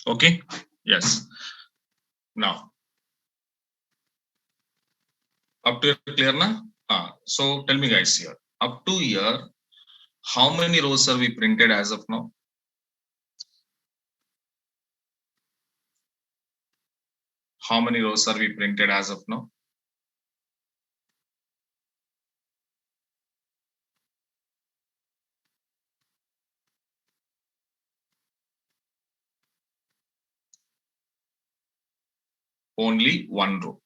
Okay. Yes. Now, up to here clear na? So tell me guys here. Up to here, how many rows are we printed as of now? How many rows are we printed as of now? Only one row.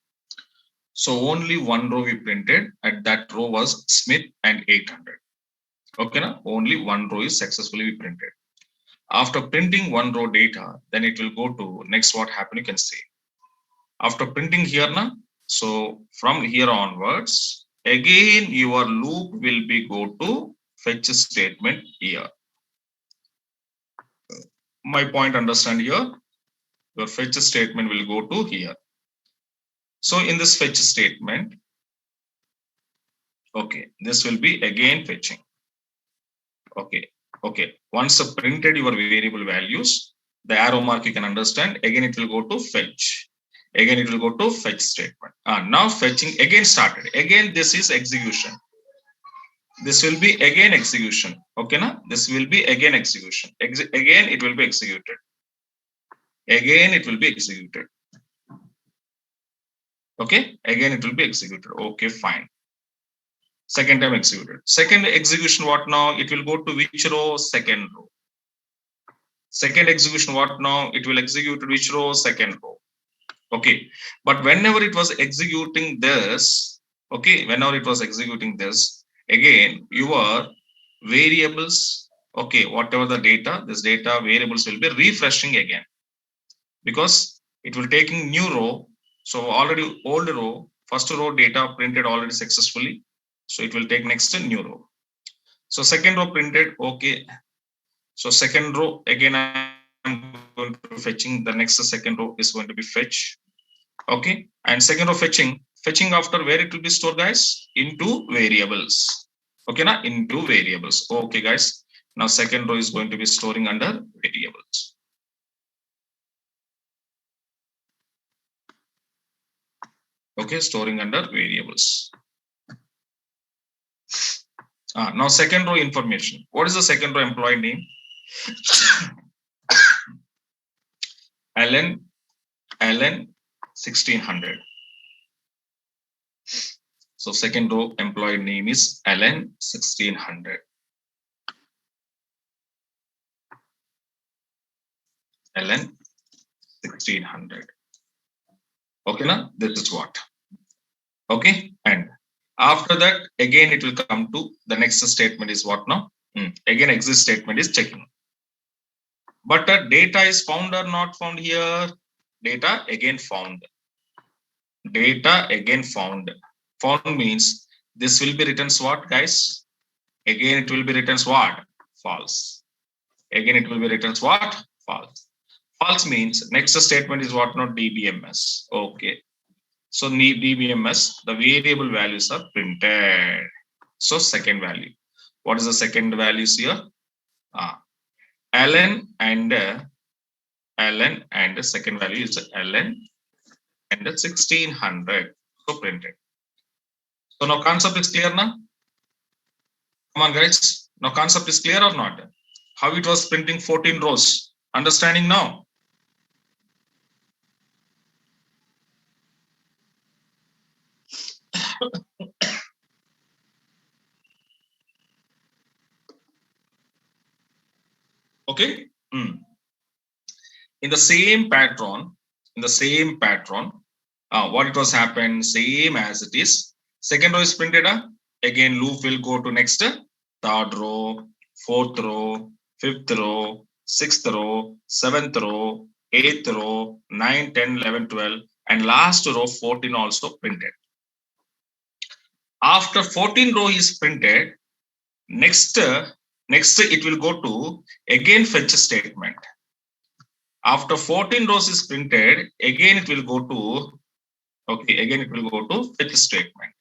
So only one row we printed, and that row was Smith and 800. Okay, na? Only one row is successfully printed. After printing one row data, then it will go to next what happened, you can see. After printing here, na, so from here onwards, again your loop will be go to fetch statement here. My point understand here, your fetch statement will go to here. So in this fetch statement, okay, this will be again fetching. Okay. Once printed your variable values, the arrow mark you can understand. Again, it will go to fetch. Again, it will go to fetch statement. Now fetching again started. Again, this is execution. This will be again execution. Okay, na? This will be again execution. Again, it will be executed. Again, it will be executed. Okay, again, it will be executed. Okay, fine. Second time executed. Second execution, what now? It will go to which row? Second row. Second execution, what now? It will execute which row? Second row. Okay. But whenever it was executing this, okay, whenever it was executing this, again, your variables, okay, whatever the data, this data variables will be refreshing again. Because it will taking new row. So already old row, first row data printed already successfully. So it will take next new row. So second row printed, okay. So second row, again, I'm going to fetching the next second row is going to be fetch. Okay. And second row fetching after where it will be stored, guys? Into variables. Okay, na? Into variables. Okay, guys. Now second row is going to be storing under variables. Okay, storing under variables. Now second row information. What is the second row employee name? Alan 1600. So second row employee name is Alan 1600. Alan 1600. Okay, now this is what. Okay, and after that, again it will come to the next statement is what now? Again, exit statement is checking. But data is found or not found here? Data again found. Data again found. Found means this will be written what, guys? Again, it will be written what? False. Again, it will be written what? False. False means next statement is what? Not DBMS. Okay. So DBMS, the variable values are printed. So second value. What is the second values here? Ln and Ln and the second value is Ln and 1600. So printed. So now concept is clear now? Come on, guys. Now concept is clear or not? How it was printing 14 rows. Understanding now? Okay. In the same pattern, what it was happened, same as it is. Second row is printed. Again, loop will go to next third row, fourth row, fifth row, sixth row, seventh row, eighth row, 9, 10, 11, 12, and last row 14 also printed. After 14 row is printed, next it will go to again fetch statement. After 14 rows is printed, again it will go to, okay, again it will go to fetch statement.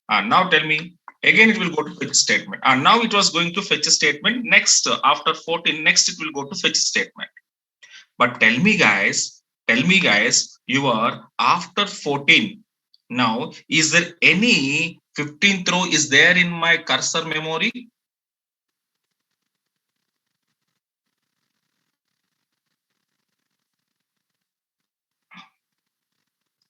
Now tell me, again it will go to fetch statement. And now it was going to fetch statement. Next, after 14, next it will go to fetch statement. But tell me guys, you are after 14. Now, is there any 15th row is there in my cursor memory?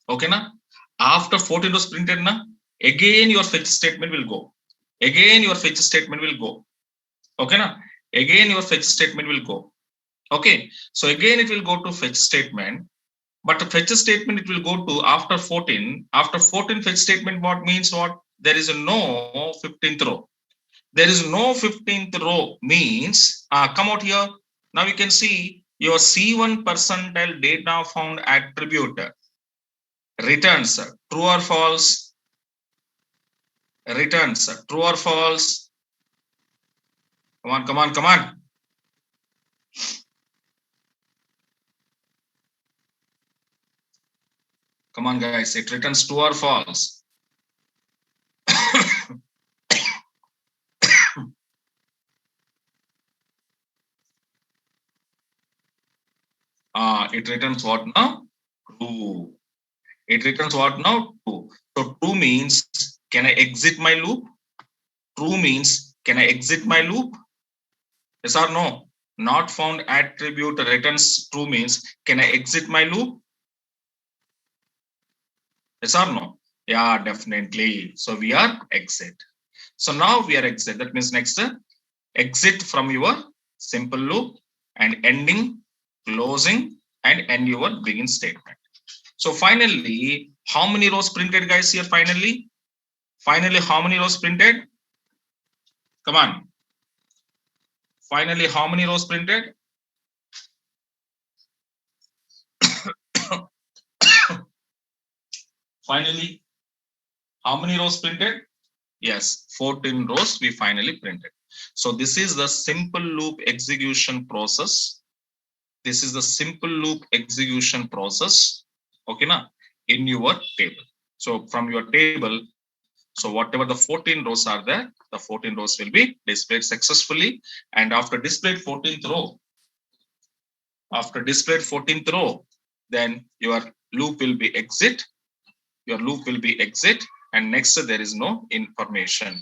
Okay, na? After 14 rows printed, na? Again your fetch statement will go. Again your fetch statement will go. Okay, na? Again your fetch statement will go. Okay, so again it will go to fetch statement. But the fetch statement it will go to after 14. After 14 fetch statement, what means what? There is no 15th row. There is no 15th row means come out here. Now you can see your C1 percentile data found attribute returns true or false. Returns true or false. Come on, come on, come on. Come on, guys. It returns true or false. It returns what now? True. It returns what now? True. So true means can I exit my loop? True means can I exit my loop? Yes or no? Not found attribute returns true means can I exit my loop? Yes or no? Yeah, definitely. So we are exit. So now we are exit. That means next exit from your simple loop and ending, closing, and end your begin statement. So finally, how many rows printed, guys? Here finally, how many rows printed? Come on. Finally, how many rows printed? Finally, how many rows printed? Yes, 14 rows we finally printed. So this is the simple loop execution process. This is the simple loop execution process. Okay, na? In your table. So from your table, so whatever the 14 rows are there, the 14 rows will be displayed successfully. And after displayed 14th row, then your loop will be exit. Your loop will be exit, and next there is no information.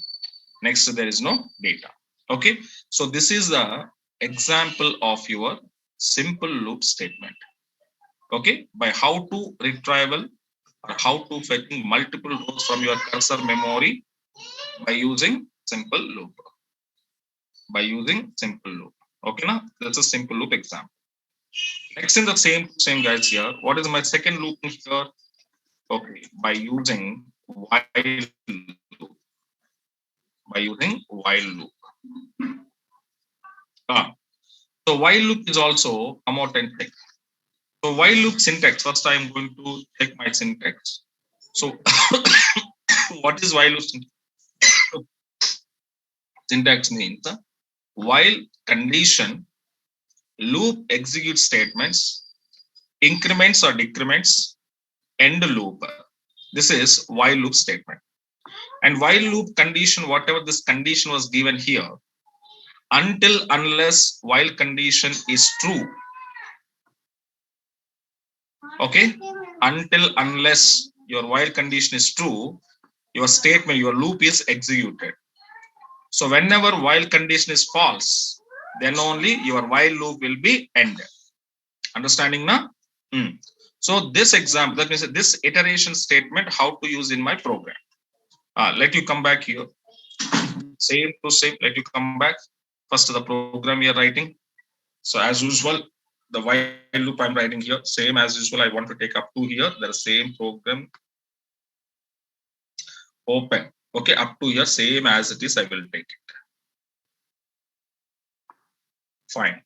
Next there is no data. Okay, so this is the example of your simple loop statement. Okay, by how to retrieval or how to fetching multiple rows from your cursor memory by using simple loop. By using simple loop. Okay, now that's a simple loop example. Next in the same guys here. What is my second loop here? Okay, by using while loop. By using while loop. So while loop is also come out and check. So while loop syntax. First, I am going to check my syntax. So what is while loop syntax? Syntax means while condition loop execute statements, increments or decrements, end loop. This is while loop statement. And while loop condition, whatever this condition was given here, until unless while condition is true. Okay, until unless your while condition is true, your statement, your loop is executed. So whenever while condition is false, then only your while loop will be ended. Understanding now? So this example, that means this iteration statement, how to use in my program. Let you come back here. Same to same, let you come back. First the program we are writing. So as usual, the while loop I'm writing here, same as usual. I want to take up to here, the same program. Open. Okay, up to here, same as it is, I will take it. Fine.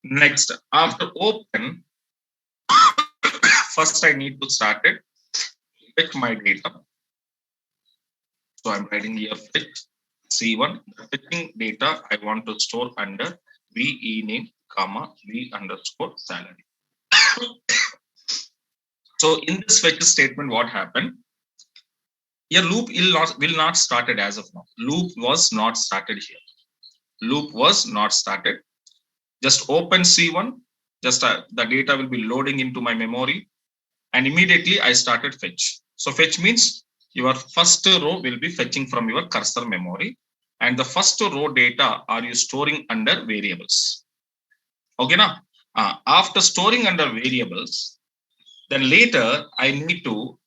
Next, after open, first I need to start it. Fetch my data. So I'm writing here fetch C1. The fetching data I want to store under VE name, comma V underscore salary. So in this fetch statement, what happened? Your loop will not started as of now. Loop was not started here. Loop was not started. Just open C1. Just the data will be loading into my memory, and immediately I started fetch. So fetch means your first row will be fetching from your cursor memory, and the first row data are you storing under variables. Okay, now after storing under variables, then later I need to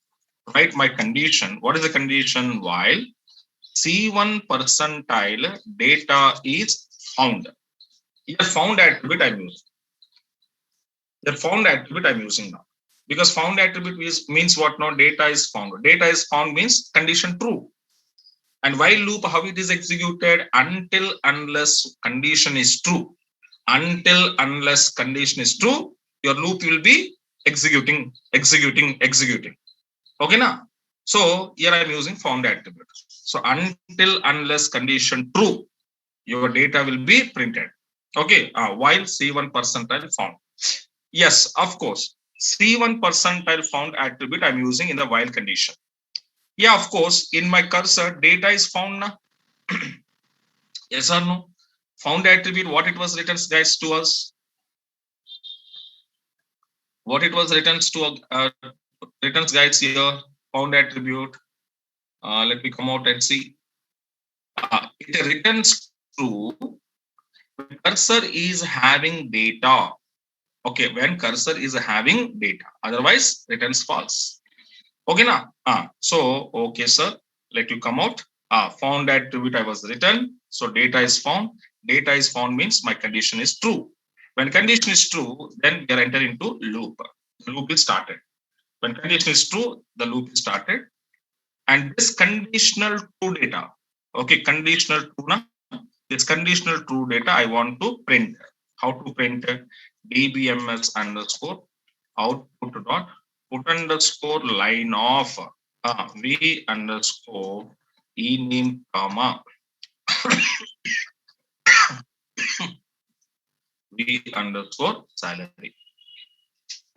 write my condition. What is the condition? While C1 percentile data is found. Here found attribute I'm using. The found attribute I'm using now. Because found attribute means what now? Data is found. Data is found means condition true. And while loop, how it is executed? Until unless condition is true. Until unless condition is true, your loop will be executing. Okay, now. So here I'm using found attribute. So until unless condition true, your data will be printed. Okay, while C1 percentile found. Yes, of course. C1 percentile found attribute I'm using in the while condition. Yeah, of course. In my cursor, data is found now. Yes or no? Found attribute, what it was written, guys, to us? What it was written to written, guys, here? Found attribute. Let me come out and see. It returns true when cursor is having data. Okay, when cursor is having data. Otherwise, returns false. Okay, now. So, okay, sir. Let you come out. Found attribute I was written. So data is found. Data is found means my condition is true. When condition is true, then we are entering into loop. The loop is started. When condition is true, the loop is started. And this conditional true data, okay, conditional true, na? This conditional true data I want to print. How to print? dbms underscore output dot put underscore line of v underscore ename comma v underscore salary.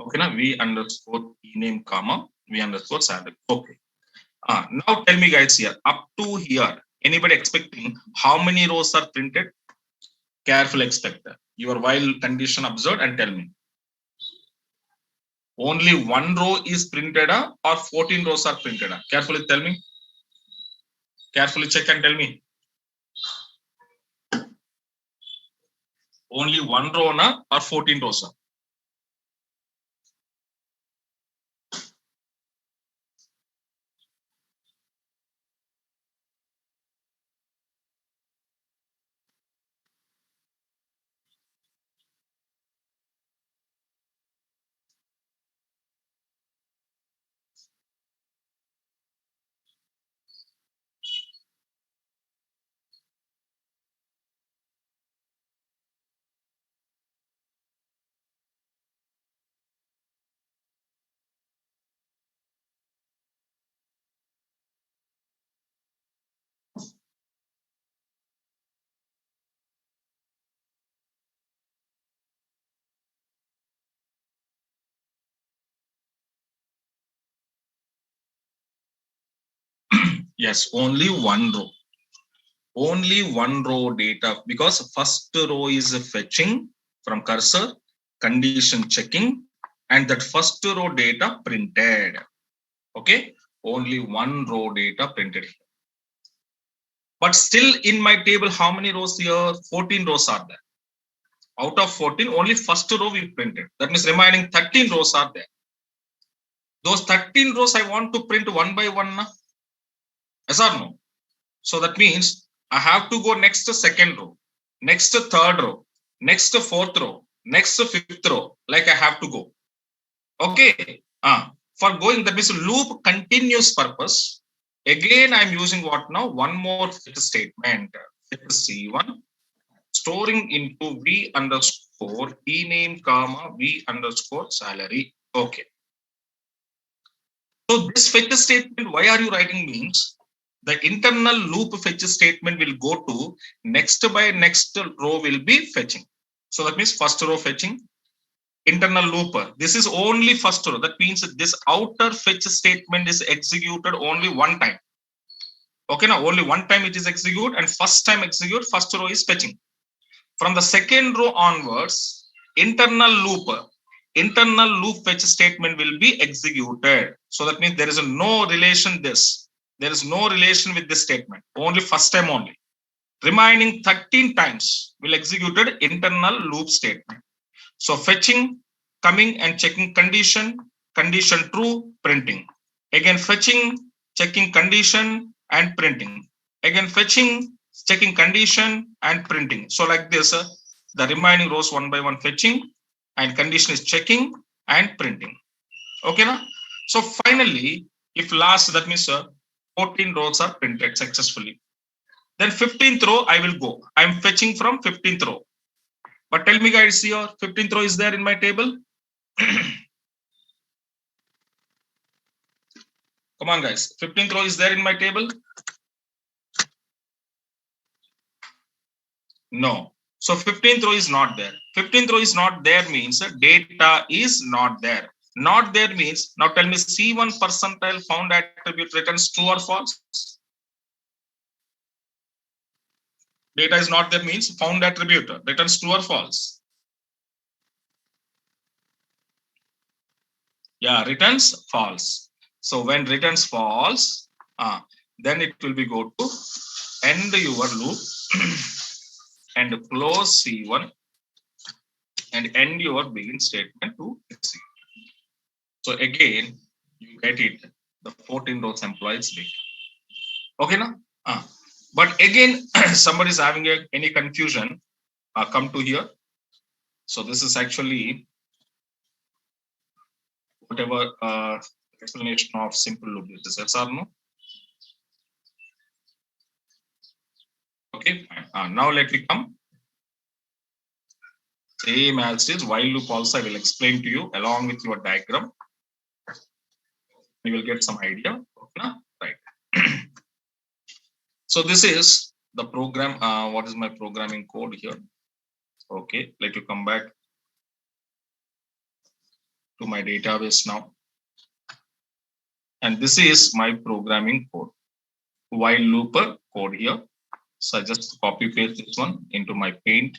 Okay, now v underscore ename comma v underscore salary. Okay. Now tell me, guys, here up to here, anybody expecting how many rows are printed? Careful expector. Your while condition observed and tell me. Only one row is printed or 14 rows are printed? Carefully tell me. Carefully check and tell me. Only one row na or 14 rows? Yes, only one row. Only one row data, because first row is fetching from cursor, condition checking, and that first row data printed. Okay, only one row data printed here. But still in my table, how many rows here? 14 rows are there. Out of 14, only first row we printed. That means remaining 13 rows are there. Those 13 rows I want to print one by one. Na? Yes or no? So that means I have to go next to second row, next to third row, next to fourth row, next to fifth row, like I have to go. Okay. For going, that means loop continuous purpose. Again, I'm using what now? One more fetch statement. Fetch C1, storing into v underscore ename comma v underscore salary. Okay. So this fetch statement, why are you writing means the internal loop fetch statement will go to next by next row will be fetching. So that means first row fetching, internal loop. This is only first row. That means this outer fetch statement is executed only one time. Okay, now only one time it is executed, and first time execute, first row is fetching. From the second row onwards, internal loop fetch statement will be executed. So that means there is no relation there is no relation with this statement, only first time only. Remaining 13 times will executed internal loop statement. So fetching, coming and checking condition true, printing. Again fetching, checking condition and printing. Again fetching, checking condition and printing. So like this, the remaining rows one by one fetching and condition is checking and printing. Okay, na? So finally, if last, that means 14 rows are printed successfully. Then 15th row I will go. I am fetching from 15th row. But tell me guys, here 15th row is there in my table. Come on guys, 15th row is there in my table? No. So 15th row is not there. 15th row is not there means data is not there. Not there means, now tell me C1 percentile found attribute returns true or false? Data is not there means found attribute returns true or false? Yeah, returns false. So when returns false, then it will be go to end your loop and close C1 and end your begin statement to execute. So again, you get it, the 14 rows employees data. Okay, now? But again, somebody is having any confusion, come to here. So this is actually whatever explanation of simple loop. This is yes or no? Okay, fine. Now let me come. Same as is while loop also I will explain to you along with your diagram. You will get some idea. Okay, right. So this is the program. What is my programming code here? Okay, let you come back to my database now. And this is my programming code. While looper code here. So I just copy paste this one into my paint.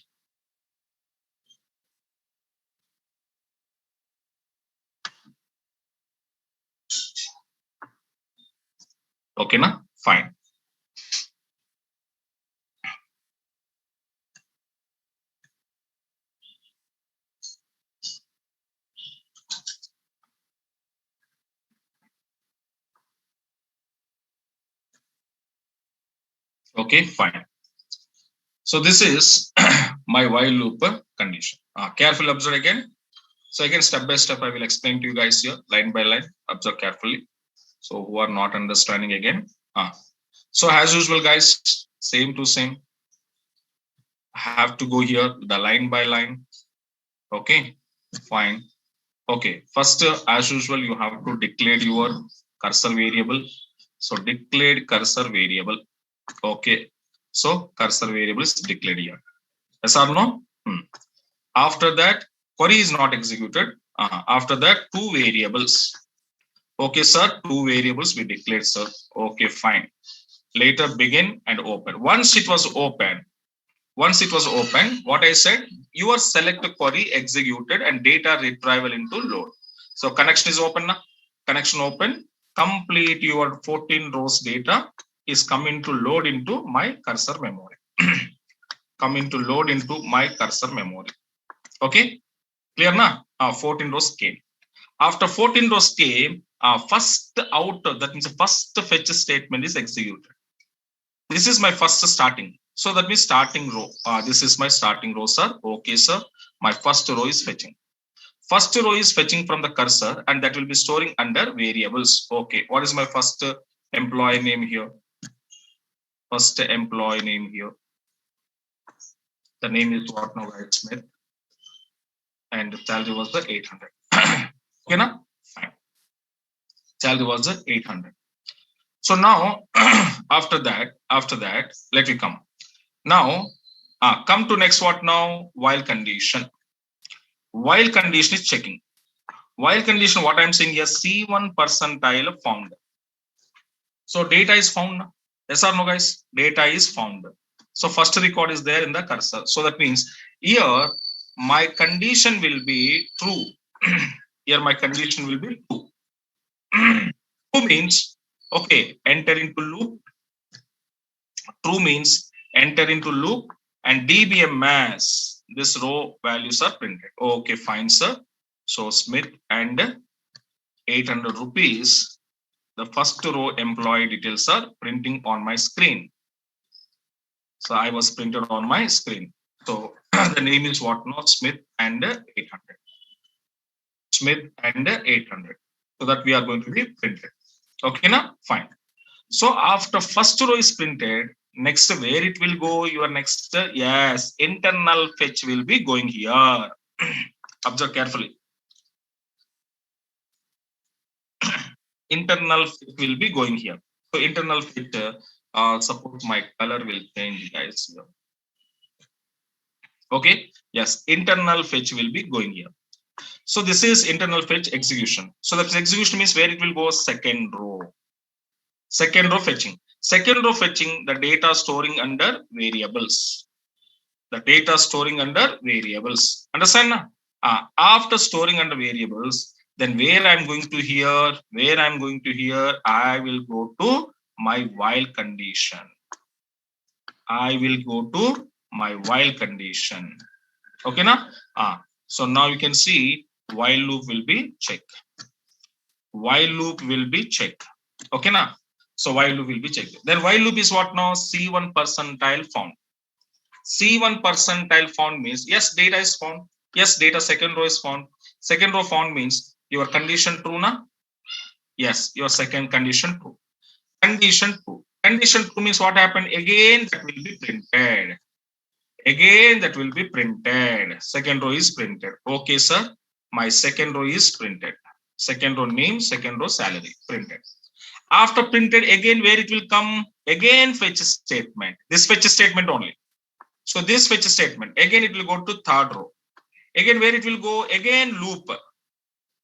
Okay, na? Fine. Okay, fine. So this is my while loop condition. Careful observe again. So again, step by step, I will explain to you guys here, line by line. Observe carefully. So who are not understanding again. So as usual, guys, same to same. I have to go here the line by line. Okay, fine. Okay, first, as usual, you have to declare your cursor variable. So declared cursor variable. Okay, so cursor variable is declared here. Yes or no? After that, query is not executed. After that, two variables. Okay, sir, two variables we declared, sir. Okay, fine. Later begin and open. Once it was open, what I said, your select query executed and data retrieval into load. So connection is open now. Connection open. Complete your 14 rows data is coming to load into my cursor memory. Coming to load into my cursor memory. Okay, clear na? 14 rows came. After 14 rows came, first out, that means the first fetch statement is executed. This is my first starting. So that means starting row. This is my starting row, sir. Okay, sir. My first row is fetching. First row is fetching from the cursor and that will be storing under variables. Okay, what is my first employee name here? First employee name here. The name is what now, right, Smith. And the salary was the 800. Okay, now? Fine. Salary was the 800. So now, after that, let me come. Now, come to next what now? While condition. While condition is checking. While condition, what I'm saying here, C1 percentile found. So data is found. Yes or no, guys? Data is found. So first record is there in the cursor. So that means here my condition will be true. Here my condition will be true. True means, okay, enter into loop. True means enter into loop and dbm as this row values are printed. Okay, fine, sir. So Smith and 800 rupees. The first row employee details are printing on my screen. So I was printed on my screen. So the name is what now? Smith and 800. Smith and 800. So that we are going to be printed. Okay, now fine. So after first row is printed, next where it will go? Your next, yes, internal fetch will be going here. Observe carefully. Internal fetch will be going here. So internal fetch, suppose my color will change, guys. Okay, yes, internal fetch will be going here. So this is internal fetch execution. So that execution means where it will go? Second row. Second row fetching. Second row fetching, the data storing under variables. The data storing under variables. Understand? After storing under variables, then where I'm going to here, I will go to my while condition. I will go to my while condition. Okay, now? So now you can see while loop will be check. While loop will be check. Okay, now? So while loop will be checked. Then while loop is what now? C1 percentile found. C1 percentile found means yes, data is found. Yes, data second row is found. Second row found means your condition true na? Yes, your second condition true. Condition true. Condition true means what happened? Again, that will be printed. Again, that will be printed. Second row is printed. Okay, sir. My second row is printed. Second row name, second row salary printed. After printed, again, where it will come? Again, fetch statement. This fetch statement only. So this fetch statement, again, it will go to third row. Again, where it will go? Again, loop.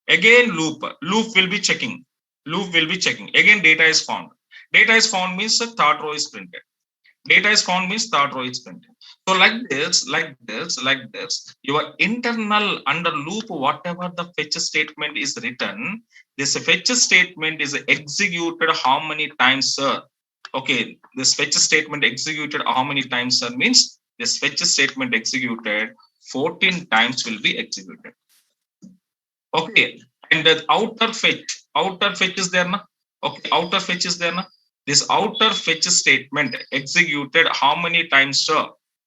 Again, loop. Loop will be checking. Loop will be checking. Again, data is found. Data is found means the third row is printed. Data is found means third row is printed. So like this, your internal under loop, whatever the fetch statement is written, this fetch statement is executed how many times, sir? Okay, this fetch statement executed how many times, sir? Means this fetch statement executed 14 times will be executed. Okay, and the outer fetch is there, na? Okay, outer fetch is there, na? This outer fetch statement executed how many times, sir?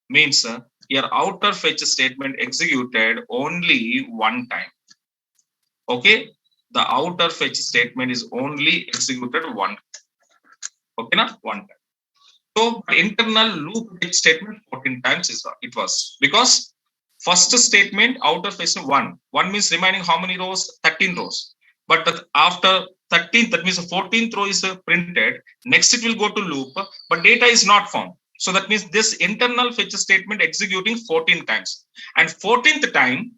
Means your outer fetch statement executed only one time. Okay, the outer fetch statement is only executed one time. Okay, na? One time. So internal loop fetch statement 14 times is it was because first statement outer fetch one means remaining how many rows? 13 rows. But after 13th, that means the 14th row is printed. Next it will go to loop, but data is not found. So that means this internal fetch statement executing 14 times. And 14th time,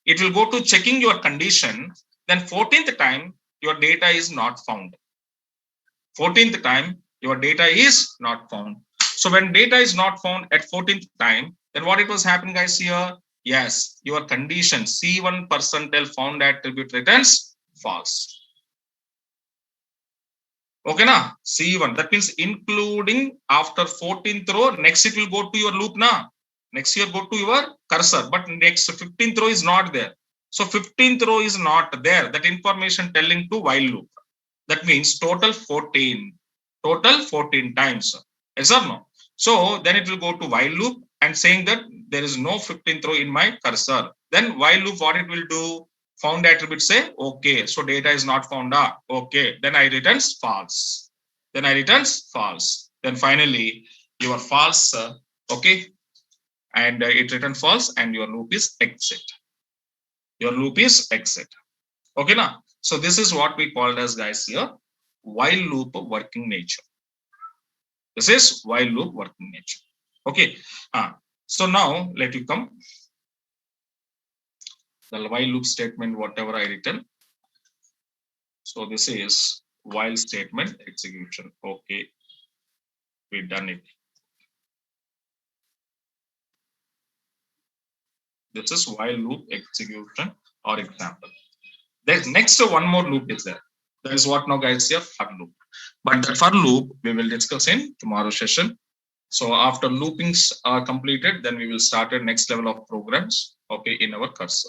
it will go to checking your condition. Then 14th time, your data is not found. 14th time, your data is not found. So when data is not found at 14th time, then what it was happening, guys, here? Yes, your condition C1 percentile found attribute returns false. Okay, na? C1. That means including after 14th row, next it will go to your loop, na? Next year go to your cursor, but next 15th row is not there. So 15th row is not there. That information telling to while loop. That means total 14. Total 14 times. Yes or no? So then it will go to while loop and saying that there is no 15th row in my cursor. Then while loop, what it will do? Found attribute say, okay, so data is not found. Okay, then I returns false. Then I returns false. Then finally, your false, okay, and it returns false, and your loop is exit. Your loop is exit. Okay, now. So this is what we called as, guys, here while loop working nature. This is while loop working nature. Okay. So now let you come the while loop statement, whatever I written. So this is while statement execution. Okay, we done it. This is while loop execution or example. There's next one more loop is there. That is what now guys here for loop. But that for loop we will discuss in tomorrow's session. So after loopings are completed, then we will start a next level of programs. Okay, in our cursor.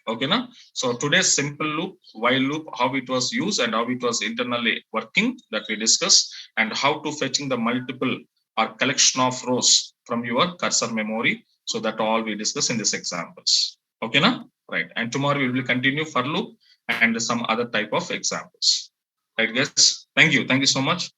Okay, now. So today's simple loop, while loop, how it was used and how it was internally working that we discussed, and how to fetching the multiple or collection of rows from your cursor memory. So that all we discuss in these examples. Okay, now, right. And tomorrow we will continue for loop and some other type of examples. Right, guys. Thank you. Thank you so much.